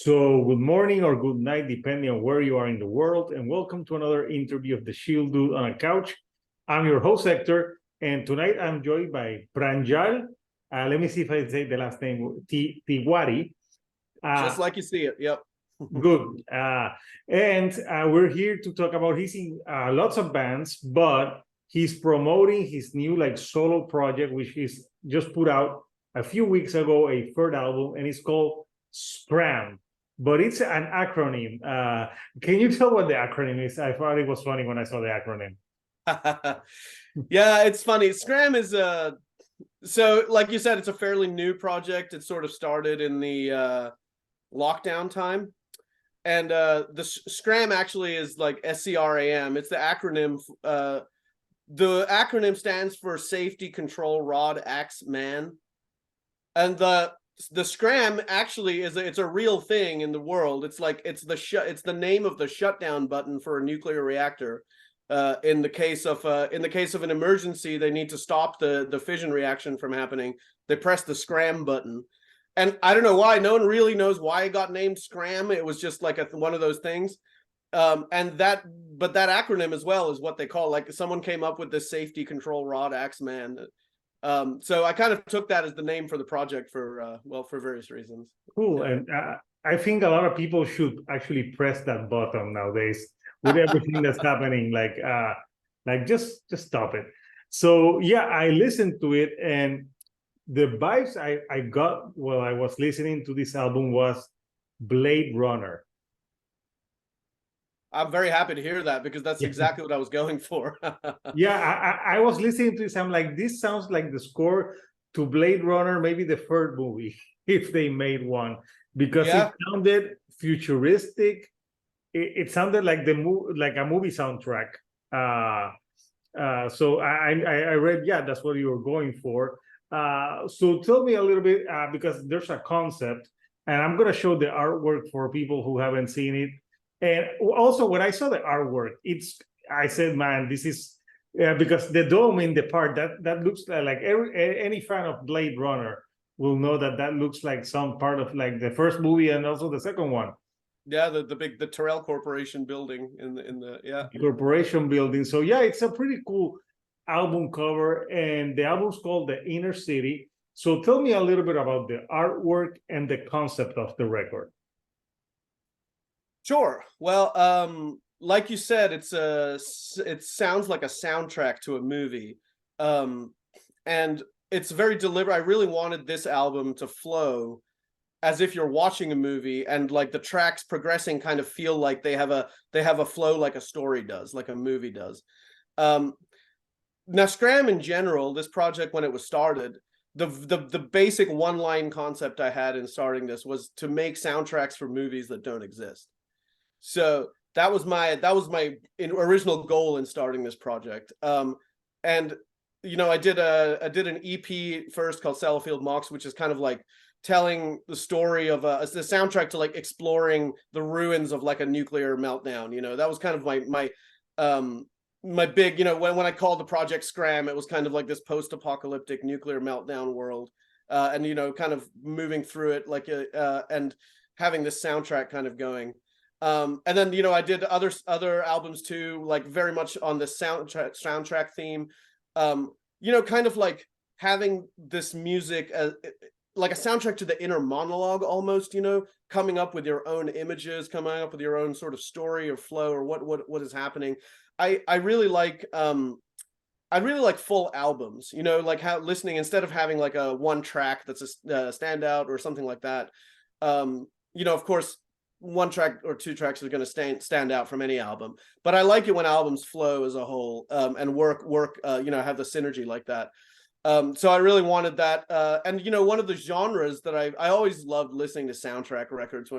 So, good morning or good night, depending on where you are in the world, and welcome to another interview of the Shield Dude on a Couch. I'm your host, Hector, and tonight I'm joined by Pranjal. Let me see if I say the last name, Tiwari. Just like you see it, yep. Good. And we're here to talk about, he's in lots of bands, but he's promoting his new solo project, which he's just put out a few weeks ago, a third album, and it's called SCRAM. But it's an acronym. Can you tell what the acronym is? I thought it was funny when I saw the acronym. Yeah, it's funny. SCRAM is so like you said, it's a fairly new project. It sort of started in the lockdown time. And the SCRAM actually is like S.C.R.A.M. It's the acronym. The acronym stands for Safety Control Rod Axe Man. And the SCRAM actually it's a real thing in the world. It's the name of the shutdown button for a nuclear reactor. In the case of an emergency, they need to stop the fission reaction from happening. They press the SCRAM button. And I don't know why. No one really knows why it got named SCRAM. It was just like one of those things. But that acronym as well is what they call, like, someone came up with this Safety Control Rod Axe Man. So I kind of took that as the name for the project for various reasons. Cool. Yeah. And I think a lot of people should actually press that button nowadays with everything that's happening. Just stop it. So yeah, I listened to it, and the vibes I got while I was listening to this album was Blade Runner. I'm very happy to hear that, because that's exactly what I was going for. Yeah, I was listening to this. I'm like, this sounds like the score to Blade Runner, maybe the third movie, if they made one, because it sounded futuristic. It sounded like a movie soundtrack. So I read, yeah, that's what you were going for. So tell me a little bit, because there's a concept, and I'm going to show the artwork for people who haven't seen it. And also, when I saw the artwork, I said, man, this is because the dome in the part that looks like any fan of Blade Runner will know that looks like some part of like the first movie and also the second one. Yeah, the Terrell Corporation building in the corporation building. So yeah, it's a pretty cool album cover, and the album's called The Inner City. So tell me a little bit about the artwork and the concept of the record. Sure. Well, like you said, it sounds like a soundtrack to a movie, and it's very deliberate. I really wanted this album to flow as if you're watching a movie, and like the tracks progressing kind of feel like they have a flow like a story does, like a movie does. Now, SCRAM in general, this project, when it was started, the basic one-line concept I had in starting this was to make soundtracks for movies that don't exist. So that was my original goal in starting this project. And I did an EP first called Sellafield Mocks, which is kind of like telling the story of the soundtrack to like exploring the ruins of like a nuclear meltdown. That was kind of my big, when I called the project SCRAM, it was kind of like this post-apocalyptic nuclear meltdown world, and kind of moving through it and having this soundtrack kind of going. And then I did other albums too, like very much on the soundtrack theme. Kind of like having this music like a soundtrack to the inner monologue almost, coming up with your own images, coming up with your own sort of story or flow or what is happening. I really like full albums, like how listening, instead of having like a one track that's a standout or something like that. Of course, one track or two tracks are going to stand out from any album, but I like it when albums flow as a whole, and work have the synergy like that. So I really wanted that, and one of the genres that I always loved listening to soundtrack records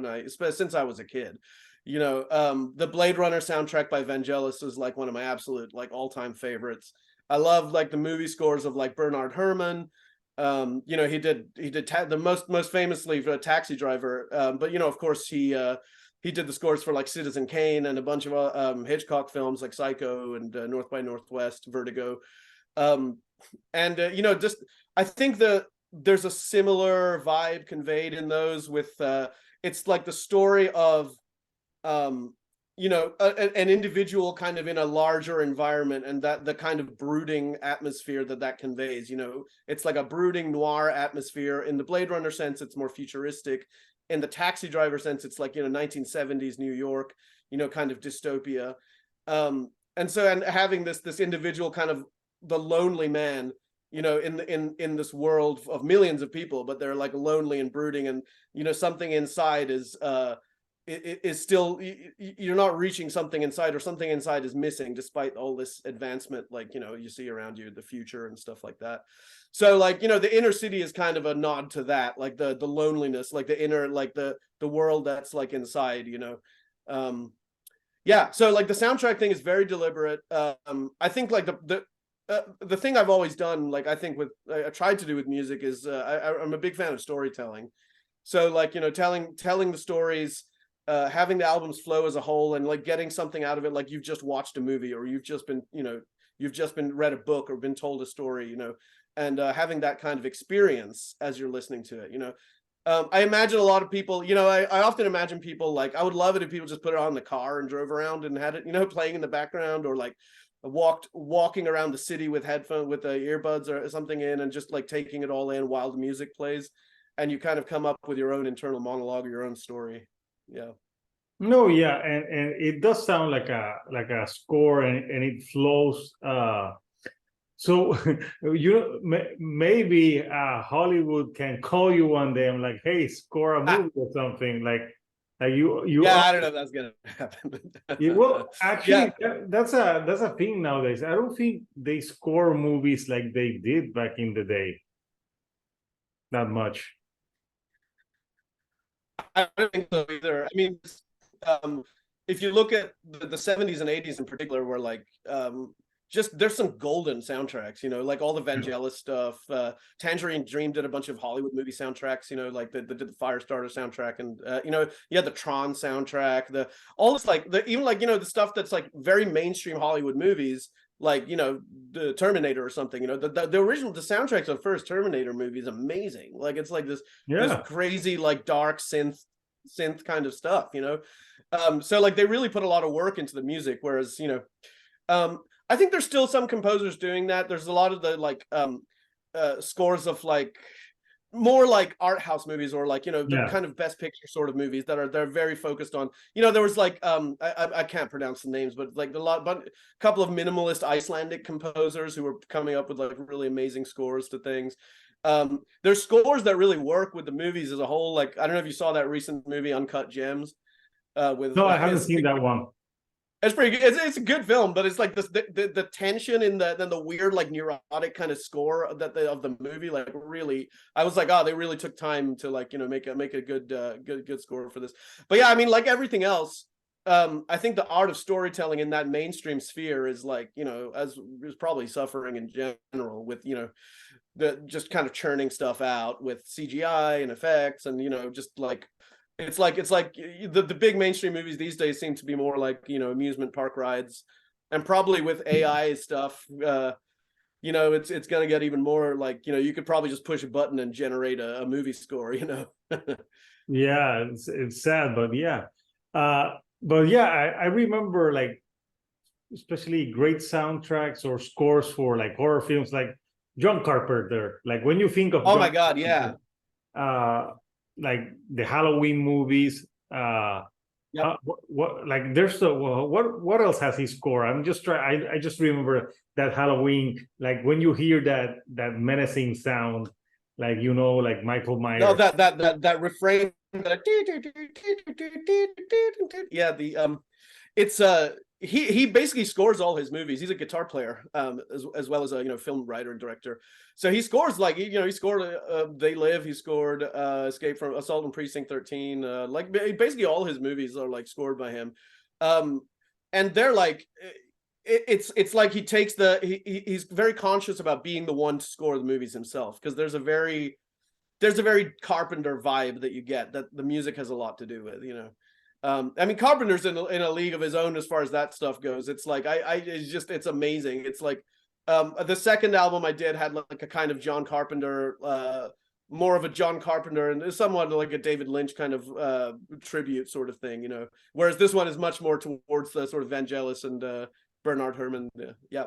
since I was a kid. The Blade Runner soundtrack by Vangelis is like one of my absolute like all-time favorites. I love like the movie scores of like Bernard Herrmann. He did the most famously for Taxi Driver, but of course he did the scores for like Citizen Kane and a bunch of Hitchcock films like Psycho and North by Northwest, Vertigo. Just I think the there's a similar vibe conveyed in those with it's like the story of you know, an individual kind of in a larger environment, and that the kind of brooding atmosphere that conveys. You know, it's like a brooding noir atmosphere. In the Blade Runner sense, it's more futuristic. In the Taxi Driver sense, it's like, you know, 1970s New York, you know, kind of dystopia. And so, and having this individual kind of the lonely man, you know, in this world of millions of people, but they're like lonely and brooding, and you know, something inside is still, you're not reaching something inside, or something inside is missing despite all this advancement, like, you know, you see around you, the future and stuff like that. So like, you know, the inner city is kind of a nod to that, like the loneliness, like the inner, like the world that's like inside, you know. Yeah, so like the soundtrack thing is very deliberate. I think like the thing I've always done, like I think with I tried to do with music is I'm a big fan of storytelling. So like, you know, telling the stories, having the albums flow as a whole, and like getting something out of it, like you've just watched a movie, or you've just been, you know, you've just been read a book or been told a story, you know, and having that kind of experience as you're listening to it, you know. I imagine a lot of people, you know, I often imagine people, like, I would love it if people just put it on in the car and drove around and had it, you know, playing in the background, or like walking around the city with headphones, with the earbuds or something in, and just like taking it all in while the music plays, and you kind of come up with your own internal monologue or your own story. Yeah. No, yeah, and it does sound like a score, and it flows. So you know, maybe Hollywood can call you one day and like, hey, score a movie or something, like you. Yeah, I don't know if that's gonna happen. Yeah, well, actually, Yeah. that's a thing nowadays. I don't think they score movies like they did back in the day. Not much. I don't think so either. I mean, if you look at the 70s and 80s in particular, where like just there's some golden soundtracks, you know, like all the Vangelis stuff. Tangerine Dream did a bunch of Hollywood movie soundtracks, you know, like they did the Firestarter soundtrack, and you know, you had the Tron soundtrack, all this, like even like, you know, the stuff that's like very mainstream Hollywood movies, like, you know, the Terminator or something, you know, the original, the soundtracks of the first Terminator movie is amazing. Like it's like this crazy, like dark synth kind of stuff, you know. So like they really put a lot of work into the music, whereas, you know, I think there's still some composers doing that. There's a lot of the like scores of like more like art house movies, or like, you know, the kind of best picture sort of movies they're very focused on, you know. There was like I can't pronounce the names, but like a couple of minimalist Icelandic composers who were coming up with like really amazing scores to things. There's scores that really work with the movies as a whole. Like, I don't know if you saw that recent movie Uncut Gems. No, I haven't seen that one. It's pretty good. It's a good film, but it's like this the tension in the weird, like neurotic kind of score of the movie. Like really, I was like, oh, they really took time to, like, you know, make a good score for this. But yeah, I mean, like everything else, I think the art of storytelling in that mainstream sphere is, like, you know, is probably suffering in general with, you know, the just kind of churning stuff out with CGI and effects, and, you know, just like it's like the big mainstream movies these days seem to be more like, you know, amusement park rides, and probably with AI stuff, you know, it's gonna get even more like, you know, you could probably just push a button and generate a movie score, you know. Yeah, it's sad, but yeah, I remember, like, especially great soundtracks or scores for like horror films, like John Carpenter. Like when you think of my God, yeah. Like the Halloween movies, what like there's what else has he scored? I just remember that Halloween, like when you hear that menacing sound, like, you know, like Michael Myers. No, that refrain, yeah, it's he basically scores all his movies. He's a guitar player, as well as a, you know, film writer and director. So he scores, like, you know, he scored They Live, he scored Escape from Assault on Precinct 13. Like basically all his movies are like scored by him, and they're like, it's like he takes he's very conscious about being the one to score the movies himself, because there's a very Carpenter vibe that you get, that the music has a lot to do with, you know. I mean, Carpenter's in a league of his own as far as that stuff goes. It's like it's amazing. It's like the second album I did had like a kind of John Carpenter more of a John Carpenter and somewhat like a David Lynch kind of tribute sort of thing, you know. Whereas this one is much more towards the sort of Vangelis and Bernard Herrmann. Yeah.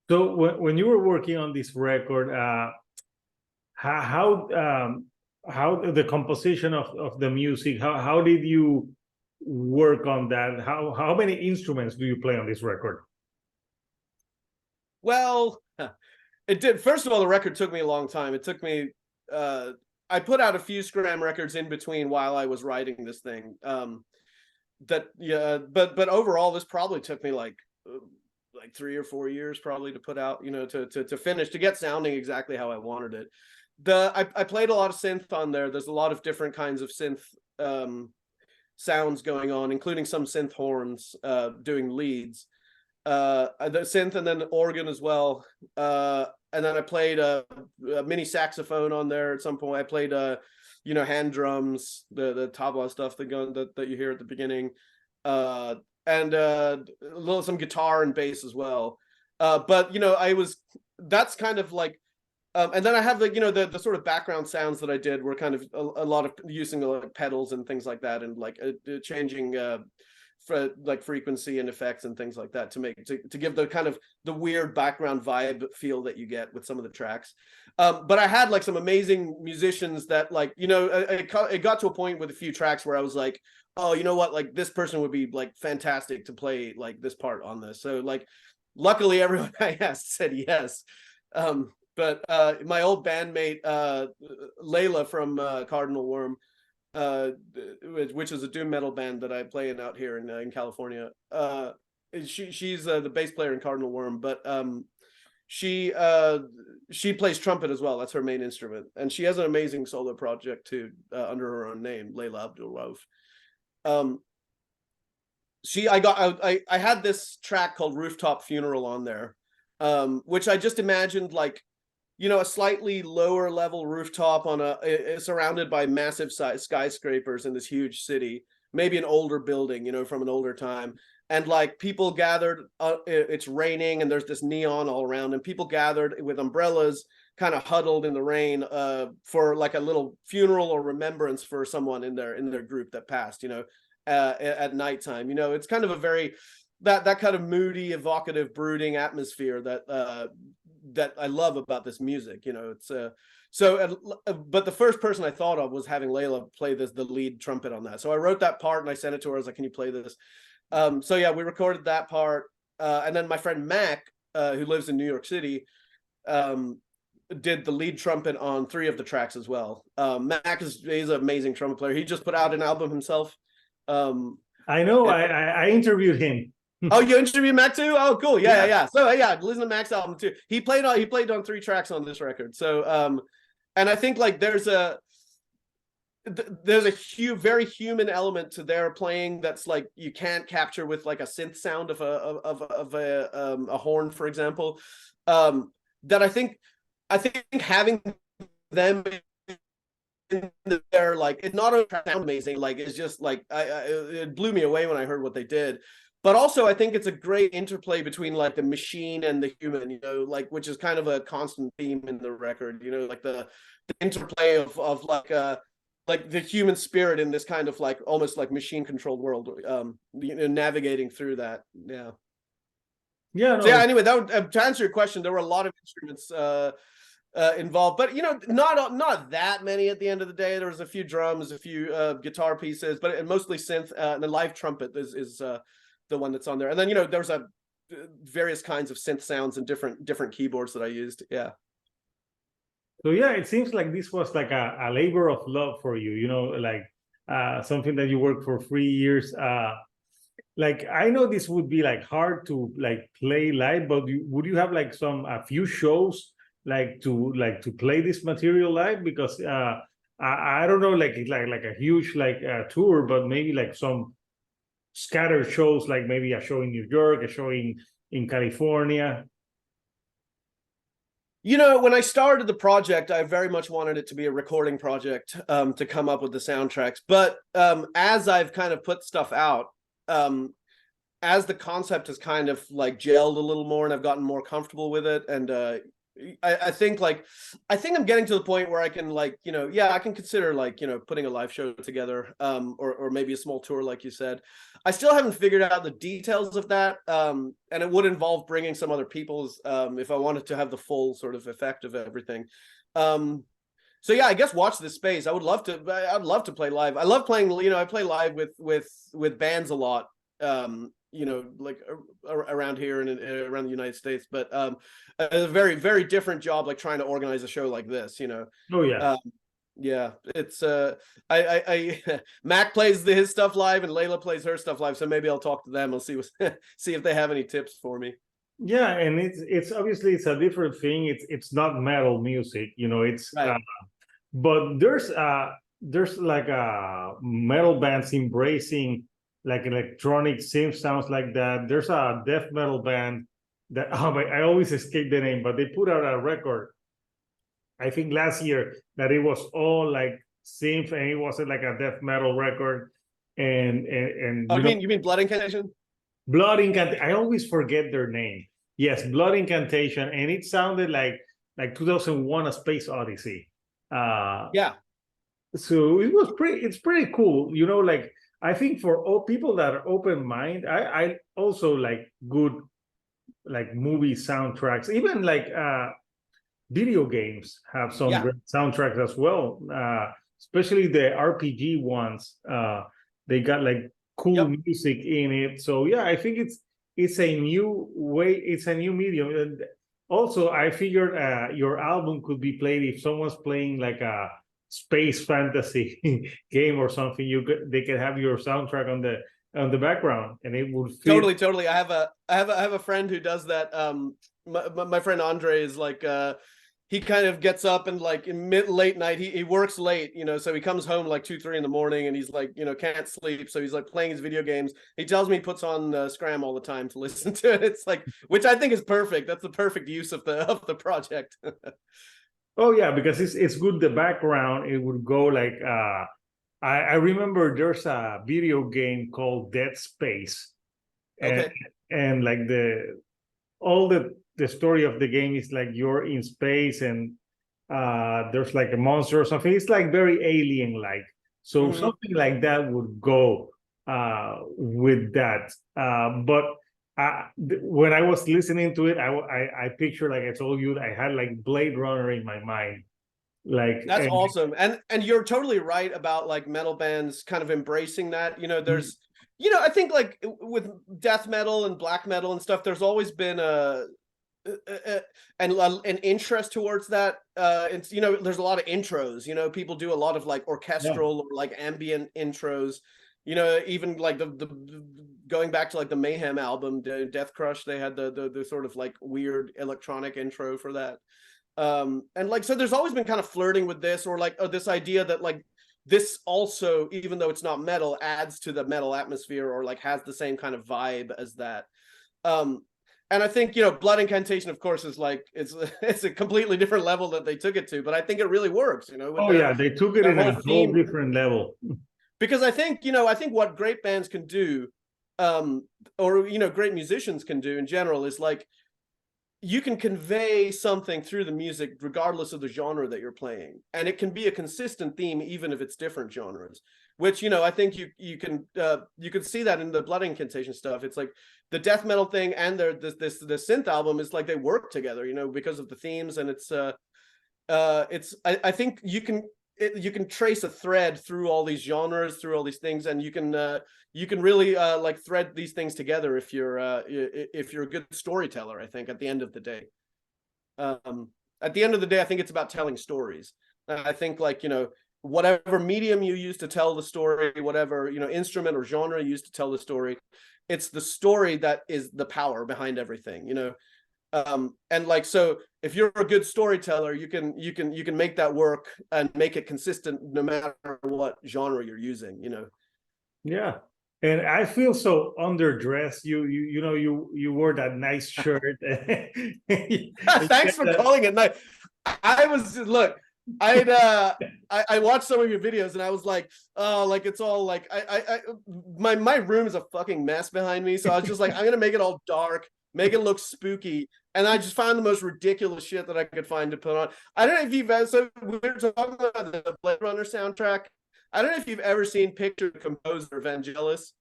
So when you were working on this record, how the composition of the music, how did you work on that? How many instruments do you play on this record? Well, it did. First of all, the record took me a long time. It took me. I put out a few SCRAM records in between while I was writing this thing. But overall, this probably took me like 3 or 4 years probably to put out. You know, to finish, to get sounding exactly how I wanted it. I played a lot of synth on there. There's a lot of different kinds of synth sounds going on, including some synth horns doing leads. The synth and then the organ as well. And then I played a mini saxophone on there at some point. I played hand drums, the tabla stuff, the gun that you hear at the beginning, and some guitar and bass as well. But that's kind of like, and then I have the sort of background sounds that I did were kind of a lot of using like pedals and things like that, and like changing for like frequency and effects and things like that to give the kind of the weird background vibe feel that you get with some of the tracks. But I had like some amazing musicians that like, it got to a point with a few tracks where I was like, oh, you know what, like this person would be like fantastic to play like this part on this. So like, luckily everyone I asked said yes. But my old bandmate, Layla from Cardinal Wyrm, which is a doom metal band that I play in out here in California. She's the bass player in Cardinal Wyrm, but she plays trumpet as well. That's her main instrument, and she has an amazing solo project too under her own name, Layla Abdul Rauf. I had this track called Rooftop Funeral on there, which I just imagined like, a slightly lower level rooftop on surrounded by massive skyscrapers in this huge city, maybe an older building, from an older time. And like people gathered, it's raining and there's this neon all around, and people gathered with umbrellas, kind of huddled in the rain for like a little funeral or remembrance for someone in their group that passed, at nighttime. It's kind of a very, that kind of moody, evocative, brooding atmosphere that I love about this music. It's but the first person I thought of was having Layla play the lead trumpet on that. So I wrote that part and I sent it to her. I was like, can you play this? So yeah, we recorded that part. And then my friend Mac, who lives in New York City, did the lead trumpet on 3 of the tracks as well. Mac he's an amazing trumpet player. He just put out an album himself. I know. I interviewed him. Oh, you interviewed Mac too? Oh, cool. Yeah. So yeah, listen to Mac's album too. He played on 3 tracks on this record. So and I think like there's a very human element to their playing that's like you can't capture with like a synth sound of a horn, for example. That I think having them in there, like, it not only sound amazing, like it's just like it blew me away when I heard what they did. But also, I think it's a great interplay between like the machine and the human, like, which is kind of a constant theme in the record, like the interplay of like the human spirit in this kind of like almost like machine controlled world, navigating through that. Yeah. Yeah. No. So yeah. Anyway, to answer your question, there were a lot of instruments involved, but not that many at the end of the day. There was a few drums, a few guitar pieces, but mostly synth. And the live trumpet is the one that's on there. And then there's various kinds of synth sounds and different keyboards that I used. Yeah. So yeah, it seems like this was like a labor of love for you, like something that you worked for 3 years. Like, I know this would be like hard to like play live, but would you have like a few shows to play this material live? Because I don't know, like a huge tour, but maybe like some scattered shows, like maybe a show in New York, a show in California. When I started the project, I very much wanted it to be a recording project, to come up with the soundtracks. But as I've kind of put stuff out, as the concept has kind of like gelled a little more and I've gotten more comfortable with it, and I think I'm getting to the point where I can like, I can consider like, putting a live show together, or maybe a small tour, like you said. I still haven't figured out the details of that. And it would involve bringing some other people's, if I wanted to have the full sort of effect of everything. So yeah, I guess watch this space. I'd love to play live. I love playing, I play live with bands a lot. Like around here and around the United States, but a very, very different job, like trying to organize a show like this, Oh yeah. Yeah, it's I Mac plays his stuff live and Layla plays her stuff live, so maybe I'll talk to them. I'll see see if they have any tips for me. Yeah, and it's obviously it's a different thing. It's not metal music, it's Right. but there's like metal bands embracing like electronic synth sounds like that. There's a death metal band that I always escape the name, but they put out a record, I think last year, that it was all like synth and it wasn't like a death metal record. And Oh, you mean Blood Incantation? Blood Incantation. I always forget their name. Yes, Blood Incantation, and it sounded like 2001: A Space Odyssey. Yeah. So it's pretty cool, like I think for all people that are open mind, I also like good like movie soundtracks, even like video games have some great soundtracks as well, especially the RPG ones. They got like cool music in it. So yeah, I think it's a new way, it's a new medium. And also I figured your album could be played if someone's playing like a space fantasy game or something. They can have your soundtrack on the background, and it would feel Totally. I have a friend who does that. My friend Andre is like, he kind of gets up and like in late night, he works late, so he comes home like 2-3 in the morning, and he's like, can't sleep, so he's like playing his video games. He tells me he puts on SCRAM all the time to listen to it. It's like, which I think is perfect. That's the perfect use of the project. Oh yeah, because it's good. The background, it would go like I remember there's a video game called Dead Space, and Okay. and like all the story of the game is like you're in space and there's like a monster or something. It's like very alien like. So something like that would go with that. But when I was listening to it, I picture, like I told you, I had like Blade Runner in my mind. Like That's awesome. And you're totally right about like metal bands kind of embracing that. There's I think like with death metal and black metal and stuff, there's always been an interest towards that. It's there's a lot of intros. People do a lot of like orchestral or like ambient intros. Even like the going back to like the Mayhem album, Death Crush, they had the sort of like weird electronic intro for that. And like, so there's always been kind of flirting with this, or like this idea that like this also, even though it's not metal, adds to the metal atmosphere, or like has the same kind of vibe as that. And I think, Blood Incantation, of course, is like, it's a completely different level that they took it to, but I think it really works, with yeah, they took it in a whole different level. Because I think what great bands can do, or great musicians can do in general, is like, you can convey something through the music regardless of the genre that you're playing, and it can be a consistent theme even if it's different genres, which I think you can see that in the Blood Incantation stuff. It's like the death metal thing and the synth album is like they work together, because of the themes, and I think you can trace a thread through all these genres, through all these things, and you can really like thread these things together if you're a good storyteller. I think at the end of the day, I think it's about telling stories. I think like whatever medium you use to tell the story, whatever instrument or genre you use to tell the story, it's the story that is the power behind everything. And like, so if you're a good storyteller, you can make that work and make it consistent no matter what genre you're using. Yeah. And I feel so underdressed. You wore that nice shirt. Thanks for calling it nice. I watched some of your videos and I was like, oh, like it's all like my room is a fucking mess behind me. So I was just like, I'm gonna make it all dark, make it look spooky. And I just found the most ridiculous shit that I could find to put on. I don't know if you've ever, so we were talking about the Blade Runner soundtrack. I don't know if you've ever seen Picture Composer Vangelis.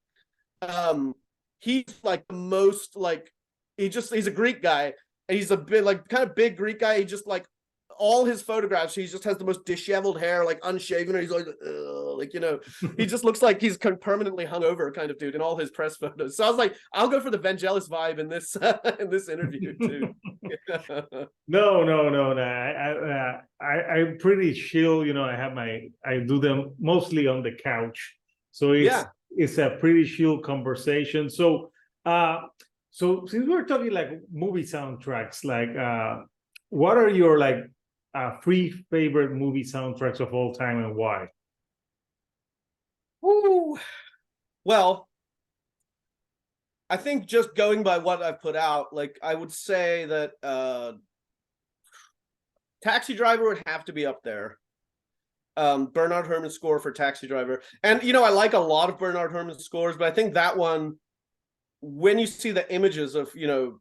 He's like the most like, he's a Greek guy, and he's a bit like kind of big Greek guy. He just like all his photographs, he just has the most disheveled hair, like unshaven, and he's like, you know, he just looks like he's permanently hungover kind of dude in all his press photos. So I was like, I'll go for the Vangelis vibe in this in this interview too. No. I'm pretty chill. You know, I do them mostly on the couch, so it's a pretty chill conversation. So so since we're talking like movie soundtracks, like what are your like three favorite movie soundtracks of all time, and why? Ooh. Well, I think just going by what I've put out, like I would say that Taxi Driver would have to be up there. Bernard Herrmann's score for Taxi Driver. And, you know, I like a lot of Bernard Herrmann's scores, but I think that one, when you see the images of, you know,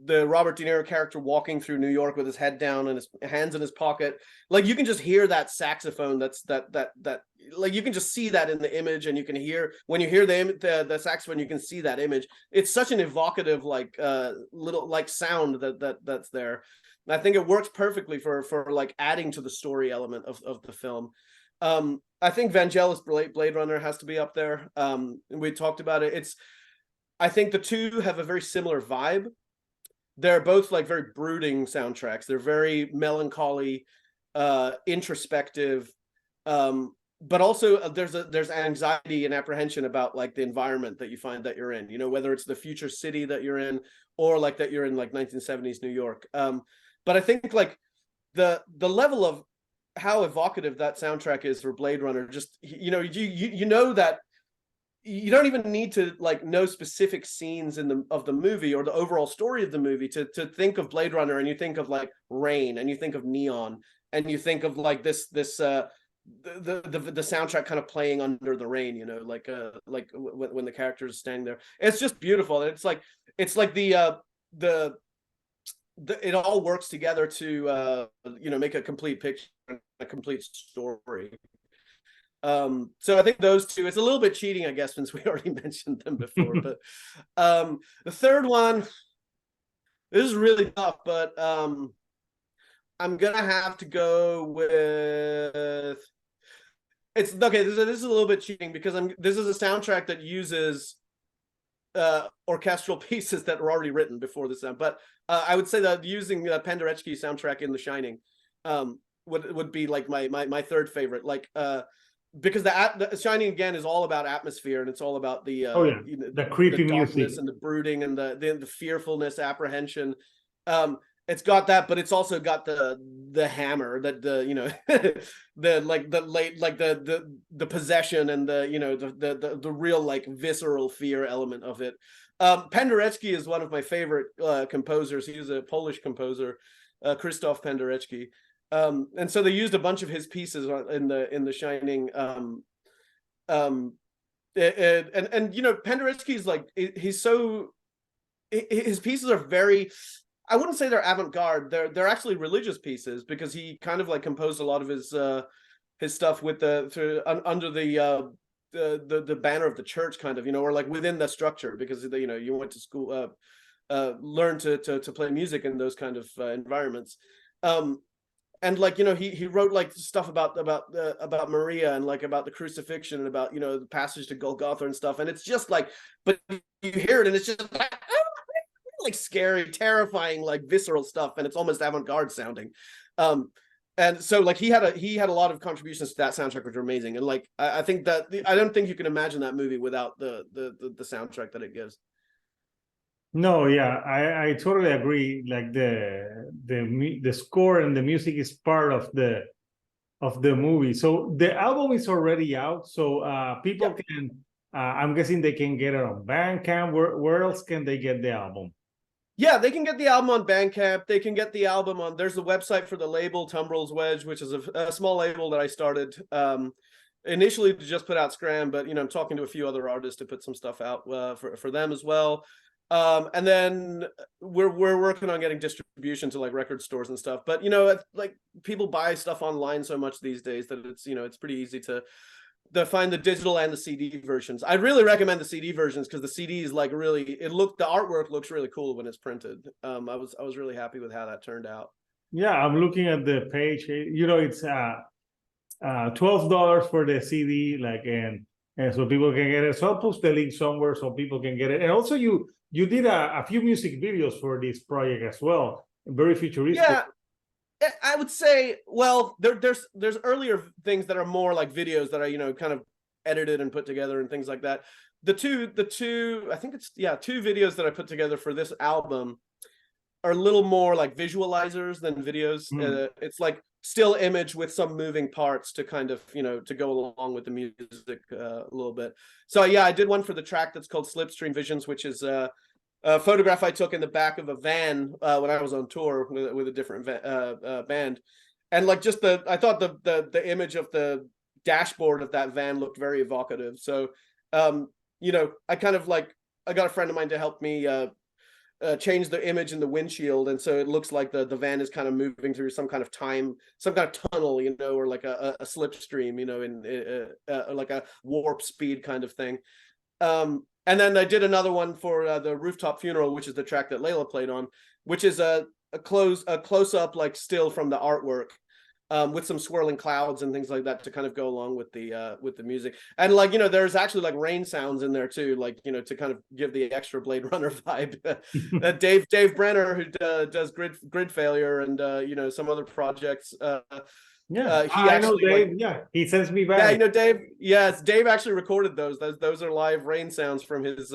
the Robert De Niro character walking through New York with his head down and his hands in his pocket, like you can just hear that saxophone. That like you can just see that in the image, and you can hear when you hear the saxophone, you can see that image. It's such an evocative like little like sound that's there. And I think it works perfectly for like adding to the story element of the film. I think Vangelis Blade Runner has to be up there. We talked about it. I think the two have a very similar vibe. They're both like very brooding soundtracks. They're very melancholy, introspective, but also there's anxiety and apprehension about like the environment that you find that you're in. You know, whether it's the future city that you're in, or like that you're in like 1970s New York. But I think like the level of how evocative that soundtrack is for Blade Runner, just you know that you don't even need to like know specific scenes of the movie or the overall story of the movie to think of Blade Runner, and you think of like rain, and you think of neon, and you think of like the soundtrack kind of playing under the rain, you know, like when the character is standing there. It's just beautiful. It's like it all works together to you know, make a complete picture, a complete story. So I think those two, it's a little bit cheating, I guess, since we already mentioned them before. But the third one, this is really tough, but I'm gonna have to go with, it's okay, this is a little bit cheating because this is a soundtrack that uses orchestral pieces that were already written before this sound. But I would say that using Penderecki soundtrack in The Shining would be like my third favorite. Like because the Shining again is all about atmosphere, and it's all about the the creepy the darkness music and the brooding and the fearfulness, apprehension. It's got that, but it's also got the hammer, that the you know the possession and the you know the real like visceral fear element of it. Penderecki is one of my favorite composers. He was a Polish composer, Krzysztof Penderecki. And so they used a bunch of his pieces in the Shining. And you know, Penderecki's like, his pieces are very, I wouldn't say they're avant-garde. They're actually religious pieces, because he kind of like composed a lot of his stuff with under the banner of the church, kind of, you know, or like within the structure, because you know, you went to school, learn to play music in those kind of environments. And like, you know, he wrote like stuff about Maria, and like about the crucifixion, and about, you know, the passage to Golgotha and stuff. And it's just like, but you hear it and it's just like scary, terrifying, like visceral stuff, and it's almost avant-garde sounding. And so like he had a lot of contributions to that soundtrack, which are amazing. And like I think that I don't think you can imagine that movie without the soundtrack that it gives. No, yeah, I totally agree. Like the score and the music is part of the movie. So the album is already out. So people can, I'm guessing they can get it on Bandcamp. Where else can they get the album? Yeah, they can get the album on Bandcamp. They can get the album on, there's a website for the label, Tumbrel's Wedge, which is a small label that I started initially to just put out SCRAM, but you know, I'm talking to a few other artists to put some stuff out for them as well. And then we're working on getting distribution to like record stores and stuff. But you know, like people buy stuff online so much these days that it's, you know, it's pretty easy to find the digital and the CD versions. I really recommend the CD versions because the CD is like really, the artwork looks really cool when it's printed. I was really happy with how that turned out. Yeah, I'm looking at the page. You know, it's $12 for the CD, like, and so people can get it. So I'll post the link somewhere so people can get it. And also, you did a few music videos for this project as well, very futuristic. Yeah, I would say, well, there's earlier things that are more like videos that are, you know, kind of edited and put together and things like that. The two I think it's, yeah, 2 videos that I put together for this album are a little more like visualizers than videos. It's like still image with some moving parts to kind of, you know, to go along with the music a little bit. So yeah, I did one for the track that's called Slipstream Visions, which is a photograph I took in the back of a van when I was on tour with a different band. And like just I thought the image of the dashboard of that van looked very evocative. So, you know, I kind of like, I got a friend of mine to help me change the image in the windshield, and so it looks like the van is kind of moving through some kind of tunnel, you know, or like a slipstream, you know, in like a warp speed kind of thing. And then I did another one for the Rooftop Funeral, which is the track that Layla played on, which is a close up like still from the artwork. With some swirling clouds and things like that to kind of go along with the music. And like, you know, there's actually like rain sounds in there too, like, you know, to kind of give the extra Blade Runner vibe. Dave Brenner, who does Gridfailure and you know, some other projects. I know Dave. Like, yeah, he sends me back. Yeah, you know, Dave. Yes, Dave actually recorded those. Those are live rain sounds from his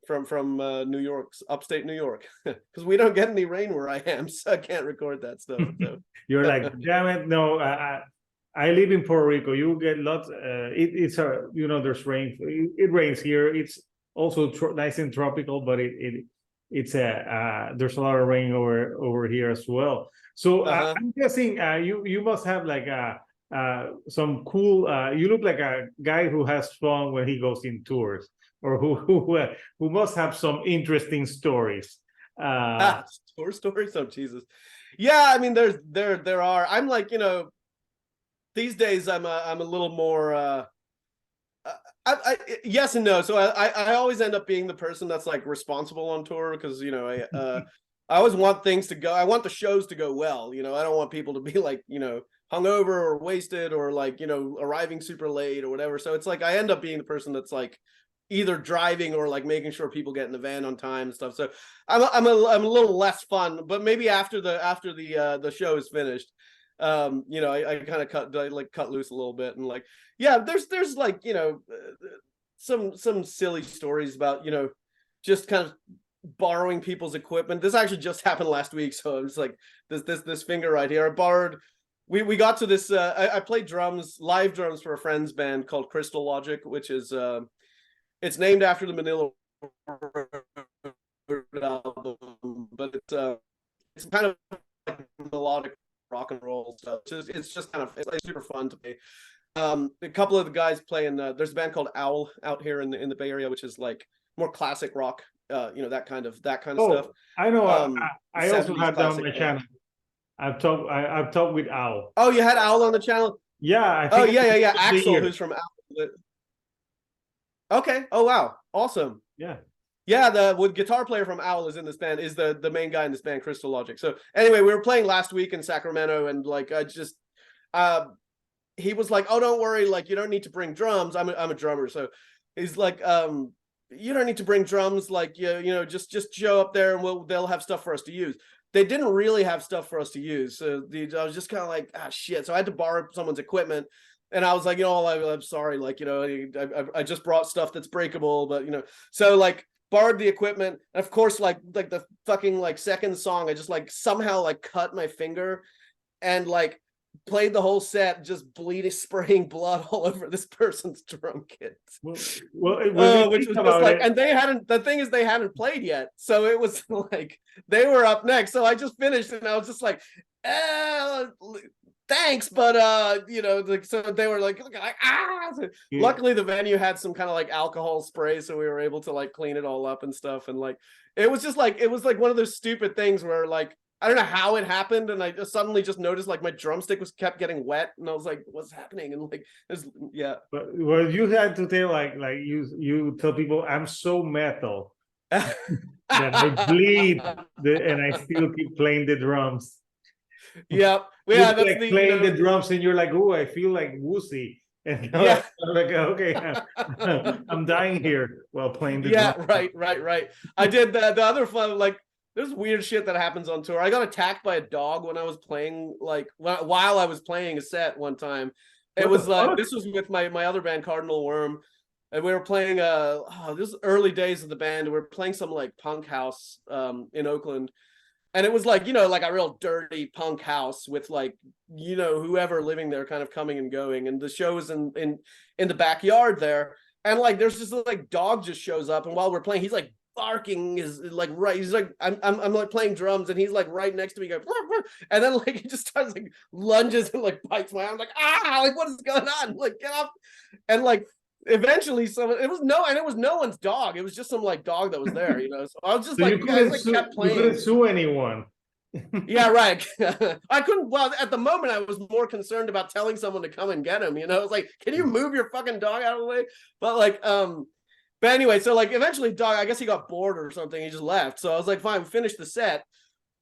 from New York's upstate New York, because we don't get any rain where I am, so I can't record that stuff. So. You're like, damn it, no, I live in Puerto Rico. You get lots. It's a, you know, there's rain. It rains here. It's also nice and tropical, but it's there's a lot of rain over here as well. So I'm guessing you must have like some cool. You look like a guy who has fun when he goes in tours, or who must have some interesting stories. Tour stories? Oh Jesus! Yeah, I mean, there are. I'm like, you know, these days I'm a little more. Yes and no. So I always end up being the person that's like responsible on tour because, you know, I always want things to go. I want the shows to go well. You know, I don't want people to be like, you know, hungover or wasted or like, you know, arriving super late or whatever. So it's like I end up being the person that's like either driving or like making sure people get in the van on time and stuff. So I'm a little less fun, but maybe after the show is finished, you know, I kind of cut loose a little bit and like, yeah, there's like, you know, some silly stories about, you know, just kind of borrowing people's equipment. This actually just happened last week, so it's like this finger right here. I borrowed. We got to this. I played live drums for a friend's band called Crystal Logic, which is it's named after the Manila album, but it's kind of like melodic rock and roll stuff. It's just kind of it's like super fun to play. A couple of the guys playing. There's a band called Owl out here in the Bay Area, which is like more classic rock. You know, that kind of stuff. I know. I also have that on my channel. I've talked with Owl. Oh, you had Owl on the channel? Yeah. Yeah. Axel, who's from Owl. Okay. Oh wow. Awesome. Yeah. Yeah, the guitar player from Owl is in this band, is the main guy in this band, Crystal Logic. So anyway, we were playing last week in Sacramento, and like I just he was like, "Oh, don't worry, like you don't need to bring drums." I'm a drummer, so he's like, "You don't need to bring drums, like you know, just show up there and they'll have stuff for us to use." They didn't really have stuff for us to use, so I was just kind of like, "Ah, shit." So I had to borrow someone's equipment. And I was like, you know, I'm sorry, like, you know, I just brought stuff that's breakable, but you know, so like borrowed the equipment. And of course, like the fucking like second song, I just like somehow like cut my finger and like played the whole set, just spraying blood all over this person's drum kit. Which was just like, and the thing is they hadn't played yet. So it was like, they were up next. So I just finished and I was just like, thanks, but like, so they were like ah. So luckily the venue had some kind of like alcohol spray, so we were able to like clean it all up and stuff. And like it was like one of those stupid things where like I don't know how it happened, and I just suddenly just noticed like my drumstick kept getting wet, and I was like, "What's happening?" And like, yeah. But well, you had to tell like you tell people I'm so metal that I bleed and I still keep playing the drums. Yeah, You're yeah, that's like the playing the drums, and you're like, "Oh, I feel like woozy," and yeah, I'm like, "Okay, I'm dying here while playing the yeah, drums." right. I did the other fun like. There's weird shit that happens on tour. I got attacked by a dog when I was playing, like while I was playing a set one time. It was like this was with my other band, Cardinal Wyrm, and we were playing this was early days of the band. We were playing some like punk house in Oakland, and it was like like a real dirty punk house with like whoever living there kind of coming and going. And the show was in the backyard there, and like there's this like dog just shows up, and while we're playing, he's like barking is like right. He's like I'm like playing drums, and he's like right next to me going, and then like he just starts like lunges and like bites my arm. I'm like like what is going on? Like get up, and like eventually it was no one's dog. It was just some like dog that was there. So I was just So like kept playing. You couldn't sue anyone. Yeah, right. I couldn't. Well, at the moment, I was more concerned about telling someone to come and get him. It's like, can you move your fucking dog out of the way? But like, but anyway, so like eventually dog, I guess he got bored or something. He just left. So I was like, fine, finish the set.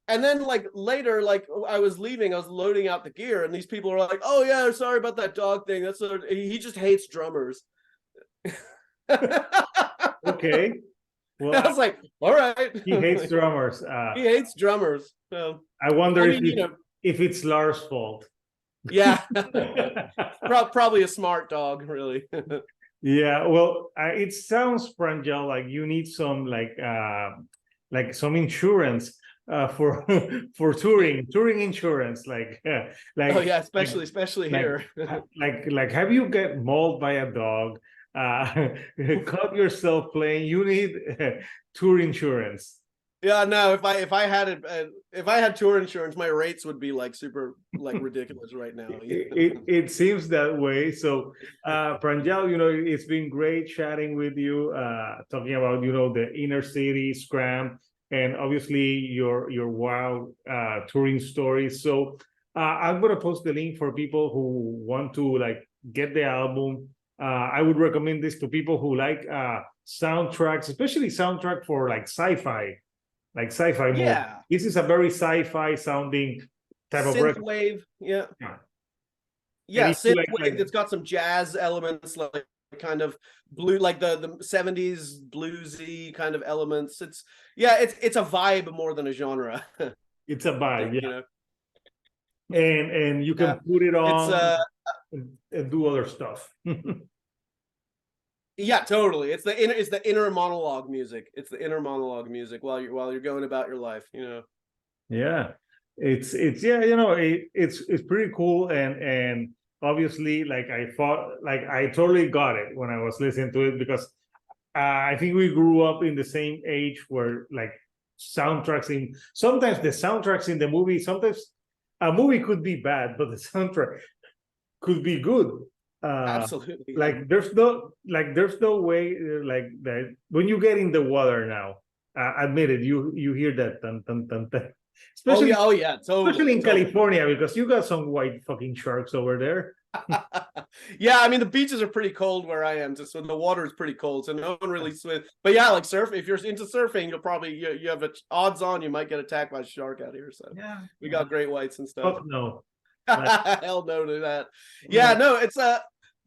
And then like later, like I was leaving, I was loading out the gear, and these people were like, oh yeah, sorry about that dog thing. He just hates drummers. Okay. Well, I was like, all right. He hates drummers. He hates drummers. So I wonder if it's Lars' fault. Yeah. Probably a smart dog, really. Yeah, well, it sounds, Pranjal, like you need some like some insurance for for touring insurance, like oh yeah, especially here. like have you get mauled by a dog, cut yourself playing? You need tour insurance. Yeah, no. If I had tour insurance, my rates would be like super like ridiculous right now. It seems that way. So, Pranjal, it's been great chatting with you, talking about the inner city SCRAM, and obviously your wild touring stories. So, I'm gonna post the link for people who want to like get the album. I would recommend this to people who like soundtracks, especially soundtrack for like sci-fi. Like sci-fi movie. This is a very sci-fi sounding type of record. Synthwave, yeah. Synthwave that's got some jazz elements, like kind of blue, like the 70s bluesy kind of elements. It's a vibe more than a genre. It's a vibe, yeah. And you can put it on and do other stuff. Yeah, totally. It's the inner monologue music. It's the inner monologue music while you're going about your life. Yeah, it's it's pretty cool, and obviously, like I totally got it when I was listening to it, because I think we grew up in the same age where like sometimes the soundtracks in the movie, sometimes a movie could be bad, but the soundtrack could be good. Absolutely. Like there's no way like that when you get in the water now. Admit it, you hear that dun, dun, dun, dun. Especially, totally. Especially in California, because you got some white fucking sharks over there. Yeah, I mean the beaches are pretty cold where I am, so the water is pretty cold, so no one really swims. But yeah, like surf. If you're into surfing, you'll probably you have odds on you might get attacked by a shark out here. So yeah, we got great whites and stuff. Fuck no. Hell no to that. Yeah, no, it's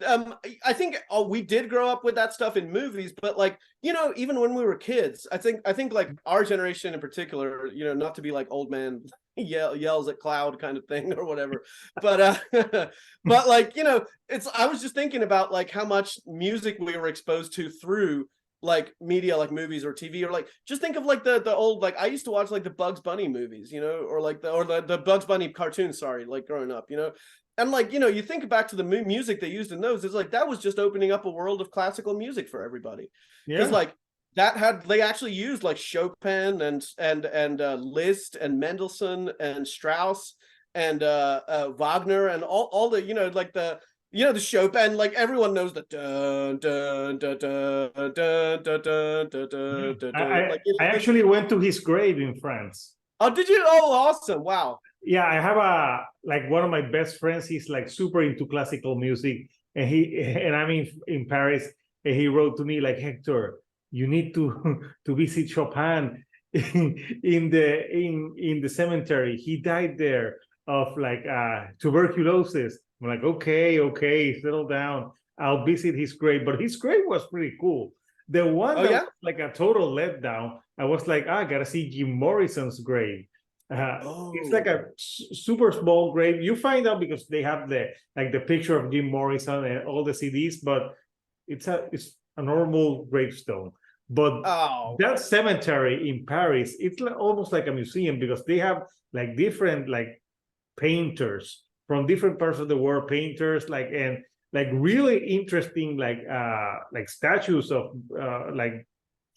I think we did grow up with that stuff in movies, but like even when we were kids, I think like our generation in particular, not to be like old man yells at cloud kind of thing or whatever, but but like I was just thinking about like how much music we were exposed to through like media, like movies or TV, or like just think of like the old, like I used to watch like the Bugs Bunny movies, or like the Bugs Bunny cartoons, sorry, like growing up, and like you think back to the music they used in those, it's like that was just opening up a world of classical music for everybody, because like they actually used like Chopin and Liszt and Mendelssohn and Strauss and Wagner and all the, like the, the Chopin, like everyone knows the dun dun dun dun dun dun dun dun dun dun dun. Like, I actually went to his grave in France. Oh, did you? Oh, awesome! Wow. Yeah, I have one of my best friends. He's like super into classical music, and I'm in Paris, and he wrote to me like, Hector, you need to to visit Chopin in the cemetery. He died there of like tuberculosis. I'm like, okay, settle down. I'll visit his grave, but his grave was pretty cool. The one that was like a total letdown, I was like, I gotta see Jim Morrison's grave. It's like a super small grave. You find out because they have the picture of Jim Morrison and all the CDs, but it's a normal gravestone. But that cemetery in Paris, it's like, almost like a museum because they have like different like painters from different parts of the world, painters and really interesting like statues of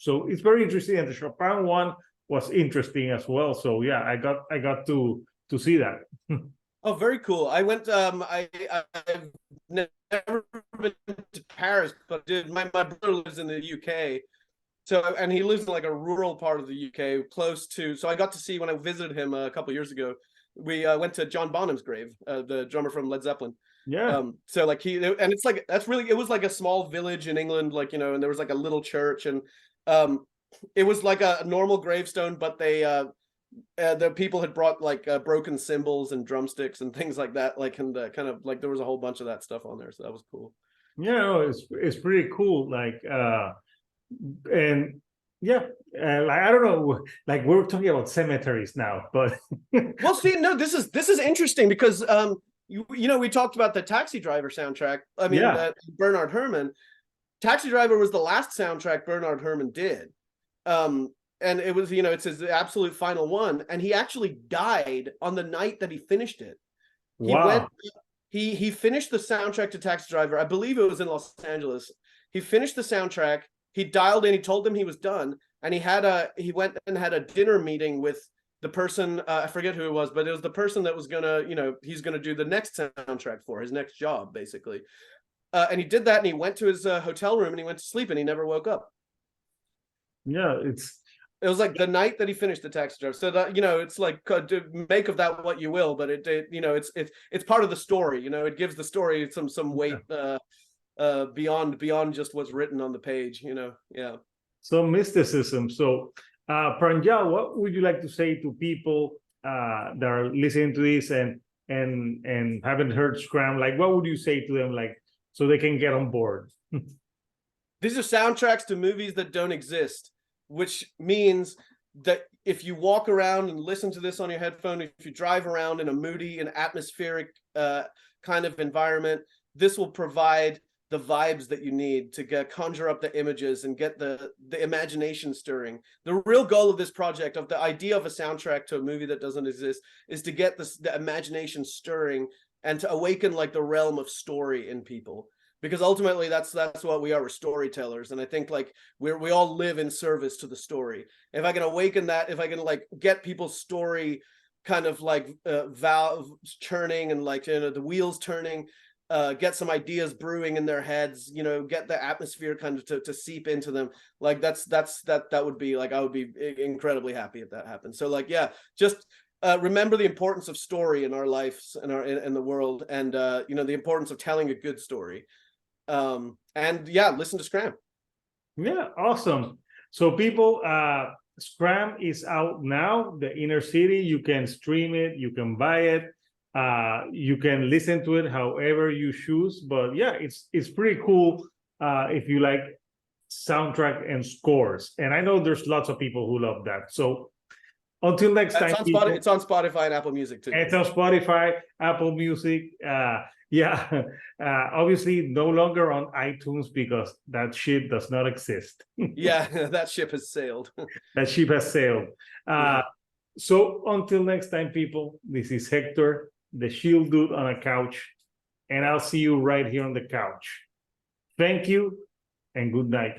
so it's very interesting. And the Chopin one was interesting as well. So yeah, I got to see that. Oh, very cool. I went I've never been to Paris, but my brother lives in the UK. So, and he lives in like a rural part of the UK, close to. So I got to see when I visited him a couple of years ago. We went to John Bonham's grave, the drummer from Led Zeppelin. Yeah. So like and it's like it was like a small village in England, like and there was like a little church, and it was like a normal gravestone, but they the people had brought like broken cymbals and drumsticks and things like that, like, and kind of like there was a whole bunch of that stuff on there, so that was cool. Yeah, no, it's pretty cool. Like and yeah, like I don't know, like we're talking about cemeteries now, but well, see, no, this is interesting because we talked about the Taxi Driver soundtrack. I mean, Bernard Herrmann. Taxi Driver was the last soundtrack Bernard Herrmann did, and it was it's his absolute final one, and he actually died on the night that he finished it. Wow. He finished the soundtrack to Taxi Driver. I believe it was in Los Angeles. He finished the soundtrack. He dialed in. He told them he was done, and he went and had a dinner meeting with the person. I forget who it was, but it was the person that was gonna, he's gonna do the next soundtrack for his next job, basically. And he did that, and he went to his hotel room, and he went to sleep, and he never woke up. Yeah, it was like the night that he finished the Taxi Driver. So that it's like make of that what you will, but it's part of the story. It gives the story some weight. Beyond just what's written on the page, yeah. Some mysticism. So, Pranjal, what would you like to say to people that are listening to this and haven't heard SCRAM? Like, what would you say to them, like, so they can get on board? These are soundtracks to movies that don't exist, which means that if you walk around and listen to this on your headphone, if you drive around in a moody and atmospheric kind of environment, this will provide the vibes that you need to conjure up the images and get the imagination stirring. The real goal of this project, of the idea of a soundtrack to a movie that doesn't exist, is to get the imagination stirring and to awaken like the realm of story in people. Because ultimately that's what we are. We're storytellers, and I think like we all live in service to the story. If I can awaken that, if I can like get people's story kind of like valves churning and like the wheels turning, get some ideas brewing in their heads, get the atmosphere kind of to seep into them. Like that would be like, I would be incredibly happy if that happened. So like, yeah, just remember the importance of story in our lives and in the world, and the importance of telling a good story. And yeah, listen to SCRAM. Yeah, awesome. So people, SCRAM is out now, the Inner City. You can stream it, you can buy it. You can listen to it however you choose, but yeah, it's pretty cool if you like soundtrack and scores. And I know there's lots of people who love that. So until next time, it's on Spotify and Apple Music too. It's on Spotify, Apple Music. Obviously no longer on iTunes because that ship does not exist. Yeah, that ship has sailed. That ship has sailed. So until next time, people, this is Hector, the Shield Dude on a couch, and I'll see you right here on the couch. Thank you and good night.